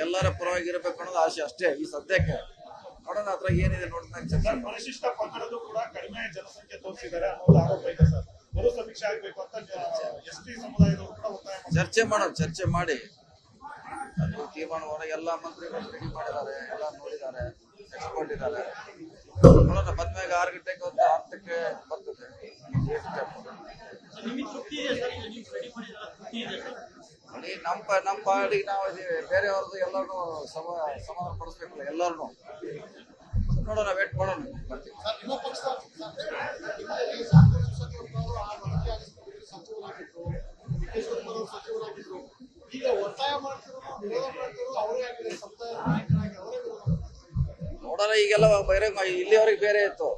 ಎಲ್ಲರ ಪರವಾಗಿರ್ಬೇಕು ಅನ್ನೋದು ಆಸೆ ಅಷ್ಟೇ ಈ ಸದ್ಯಕ್ಕೆ. ನೋಡೋಣ ಅದ್ರ ಏನಿದೆ ನೋಡಿದ್ಮೇಲೆ. ಪರಿಶಿಷ್ಟ ಪಂಗಡದ್ದು ಕೂಡ ಕಡಿಮೆ ಜನಸಂಖ್ಯೆ ತೋರಿಸಿದ್ದಾರೆ ಅನ್ನೋದು ಆರೋಪ ಇದೆ ಸರ್. ಮರು ಸಮೀಕ್ಷೆ ಆಗ್ಬೇಕು ಅಂತ ಎಸ್ಟಿ ಸಮುದಾಯದವರು ಕೂಡ ಒತ್ತಾಯ ಚರ್ಚೆ ಮಾಡಿ ಅದು ತೀರ್ಮಾನವನ್ನು ಎಲ್ಲ ಮಂತ್ರಿಗಳು ರೆಡಿ ಮಾಡಿದ್ದಾರೆ, ಎಲ್ಲ ನೋಡಿದ್ದಾರೆ, ಎಕ್ಸ್ಪರ್ಟ್ ಇದ್ದಾರೆ. ನೋಡೋಣ ಬಂದ್ಮ್ಯಾಗ 6 ಗಂಟೆಗೆ ಒಂದು ಹಂತಕ್ಕೆ ಬರ್ತದೆ. ನಮ್ಮ ಪಾಡಿಗೆ ನಾವು ಇದೀವಿ, ಬೇರೆಯವ್ರದ್ದು ಎಲ್ಲರೂ ಸಮಾಧಾನ ಪಡಿಸ್ಬೇಕಲ್ಲ ಎಲ್ಲರನ್ನು. ನೋಡೋಣ, ವೇಟ್ ಮಾಡೋಣ, ಬರ್ತೀವಿ. ನೋಡೋಣ, ಈಗೆಲ್ಲ ಬೇರೆ ಇಲ್ಲಿವರೆಗೆ ಬೇರೆ ಇತ್ತು,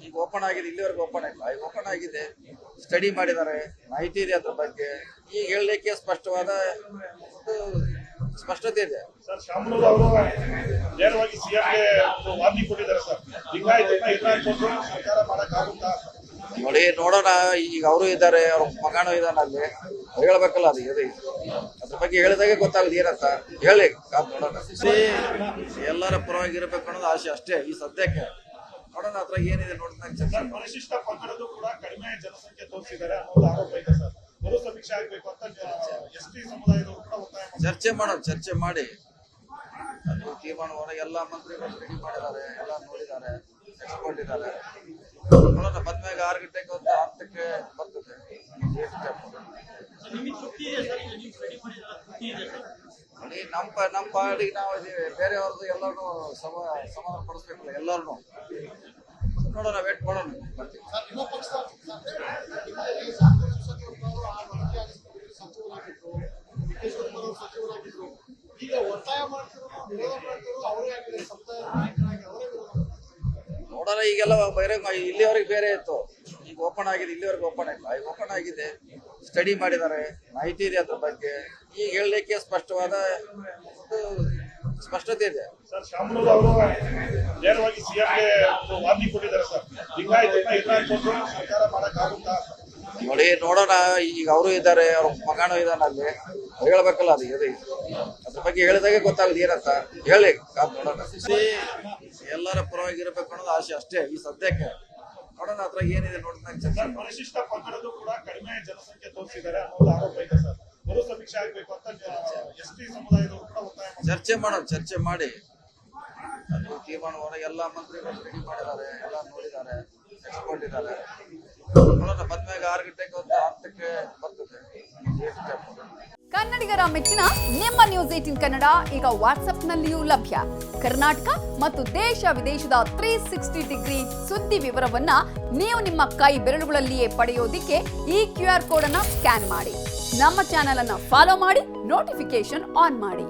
ಈಗ ಓಪನ್ ಆಗಿದೆ. ಇಲ್ಲಿವರೆಗೆ ಓಪನ್ ಆಗಿಲ್ಲ, ಈಗ ಓಪನ್ ಆಗಿದೆ. ಸ್ಟಡಿ ಮಾಡಿದ್ದಾರೆ, ಮಾಹಿತಿ ಇದೆ ಅದ್ರ ಬಗ್ಗೆ. ಈಗ ಹೇಳಲಿಕ್ಕೆ ಸ್ಪಷ್ಟವಾದ ಸ್ಪಷ್ಟತೆ ಇದೆ. ಸರ್, ಶಾಮನೂರು ಅವರು ನೇರವಾಗಿ ಸಿಎಂಗೆ ವಾರ್ನಿಂಗ್ ಕೊಟ್ಟಿದ್ದಾರೆ ಸರ್. ಸರ್ಕಾರ ಮಾಡಕ್ಕಾಗುತ್ತಾ ನೋಡಿ, ನೋಡೋಣ. ಈಗ ಅವರು ಇದ್ದಾರೆ, ಅವ್ರ ಮಗನೂ ಇದ್ದಾನೆ, ಅಲ್ಲಿ ಹೇಳ್ಬೇಕಲ್ಲ. ಅದು ಇದೆ, ಅದ್ರ ಬಗ್ಗೆ ಹೇಳಿದಾಗೆ ಗೊತ್ತಾಗದು ಏನಂತ ಹೇಳಿ. ನೋಡೋಣ, ಎಲ್ಲರ ಪರವಾಗಿರ್ಬೇಕು ಅನ್ನೋದು ಆಸೆ ಅಷ್ಟೇ ಈ ಸದ್ಯಕ್ಕೆ. ನೋಡೋಣ ಅದ್ರ ಏನಿದೆ ನೋಡಿದ್ಮೇಲೆ. ಪರಿಶಿಷ್ಟ ಪಂಗಡದ್ದು ಕೂಡ ಕಡಿಮೆ ಜನಸಂಖ್ಯೆ ತೋರಿಸಿದ್ದಾರೆ ಅನ್ನೋದು ಆರೋಪ ಇದೆ ಸರ್. ಮರು ಸಮೀಕ್ಷೆ ಆಗ್ಬೇಕು ಅಂತ ಎಸ್ಟಿ ಸಮುದಾಯದವರು ಕೂಡ ಒತ್ತಾಯ ಚರ್ಚೆ ಮಾಡಿ ಅದು ತೀರ್ಮಾನವನ್ನು ಎಲ್ಲ ಮಂತ್ರಿಗಳು ರೆಡಿ ಮಾಡಿದ್ದಾರೆ, ಎಲ್ಲ ನೋಡಿದ್ದಾರೆ, ಎಕ್ಸ್ಪರ್ಟ್ ಇದ್ದಾರೆ. ನೋಡೋಣ ಬಂದ್ಮ್ಯಾಗ 6 ಗಂಟೆಗೆ ಒಂದು ಹಂತಕ್ಕೆ ಬರ್ತದೆ. ನೋಡಿ, ನಮ್ಮ ಪಾಡಿಗೆ ನಾವು ಇದೀವಿ, ಬೇರೆಯವ್ರದ್ದು ಎಲ್ಲರೂ ಸಮಾಧಾನ ಪಡಿಸ್ಬೇಕಲ್ಲ ಎಲ್ಲರನ್ನು. ನೋಡೋಣ, ವೇಟ್ ಮಾಡೋಣ, ಬರ್ತೀವಿ. ನೋಡೋಣ, ಈಗೆಲ್ಲ ಬೇರೆ ಇಲ್ಲಿವರೆಗೆ ಬೇರೆ ಇತ್ತು, ಈಗ ಓಪನ್ ಆಗಿದೆ. ಇಲ್ಲಿವರೆಗೆ ಓಪನ್ ಆಗಿಲ್ಲ, ಈಗ ಓಪನ್ ಆಗಿದೆ. ಸ್ಟಡಿ ಮಾಡಿದ್ದಾರೆ, ಮಾಹಿತಿ ಇದೆ ಅದ್ರ ಬಗ್ಗೆ. ಈಗ ಹೇಳಲಿಕ್ಕೆ ಸ್ಪಷ್ಟತೆ ಇದೆ. ಸರ್, ಶಾಮನೂರು ಅವರು ನೇರವಾಗಿ ಸಿಎಂಗೆ ವಾರ್ನಿಂಗ್ ಕೊಟ್ಟಿದ್ದಾರೆ ಸರ್. ಸರ್ಕಾರ ಮಾಡಕ್ಕಾಗುತ್ತಾ ನೋಡಿ, ನೋಡೋಣ. ಈಗ ಅವರು ಇದ್ದಾರೆ, ಅವ್ರ ಮಗನೂ ಇದ್ದಾನೆ, ಅಲ್ಲಿ ಹೇಳ್ಬೇಕಲ್ಲ. ಅದು ಇದೆ, ಅದ್ರ ಬಗ್ಗೆ ಹೇಳಿದಾಗೆ ಗೊತ್ತಾಗದು ಏನಂತ ಹೇಳಿ. ನೋಡೋಣ, ಎಲ್ಲರ ಪರವಾಗಿರ್ಬೇಕು ಅನ್ನೋದು ಆಸೆ ಅಷ್ಟೇ ಈ ಸದ್ಯಕ್ಕೆ. ನೋಡೋಣ ಅದ್ರ ಏನಿದೆ ನೋಡಿದ್ಮೇಲೆ. ಪರಿಶಿಷ್ಟ ಪಂಗಡದ್ದು ಕೂಡ ಕಡಿಮೆ ಜನಸಂಖ್ಯೆ ತೋರಿಸಿದ್ದಾರೆ ಅನ್ನೋದು ಆರೋಪ ಇದೆ ಸರ್. ಮರು ಸಮೀಕ್ಷೆ ಆಗ್ಬೇಕು ಅಂತ ಎಸ್ಟಿ ಸಮುದಾಯದವರು ಕೂಡ ಒತ್ತಾಯ ಚರ್ಚೆ ಮಾಡಿ ಅದು ತೀರ್ಮಾನವನ್ನು ಎಲ್ಲ ಮಂತ್ರಿಗಳು ರೆಡಿ ಮಾಡಿದ್ದಾರೆ, ಎಲ್ಲ ನೋಡಿದ್ದಾರೆ, ಎಕ್ಸ್ಪರ್ಟ್ ಇದ್ದಾರೆ. ನೋಡೋಣ ಬಂದ್ಮ್ಯಾಗ 6 ಗಂಟೆಗೆ ಒಂದು ಹಂತಕ್ಕೆ ಬರ್ತದೆ. ಕನ್ನಡಿಗರ ಮೆಚ್ಚಿನ ನಿಮ್ಮ ನ್ಯೂಸ್ 18 ಕನ್ನಡ ಈಗ ವಾಟ್ಸ್ಆಪ್ನಲ್ಲಿಯೂ ಲಭ್ಯ. ಕರ್ನಾಟಕ ಮತ್ತು ದೇಶ ವಿದೇಶದ 360 ಡಿಗ್ರಿ ಸುದ್ದಿ ವಿವರವನ್ನ ನೀವು ನಿಮ್ಮ ಕೈ ಬೆರಳುಗಳಲ್ಲಿಯೇ ಪಡೆಯೋದಿಕ್ಕೆ ಈ QR ಕೋಡ್ ಅನ್ನ ಸ್ಕ್ಯಾನ್ ಮಾಡಿ. ನಮ್ಮ ಚಾನೆಲ್ ಅನ್ನ ಫಾಲೋ ಮಾಡಿ, ನೋಟಿಫಿಕೇಶನ್ ಆನ್ ಮಾಡಿ.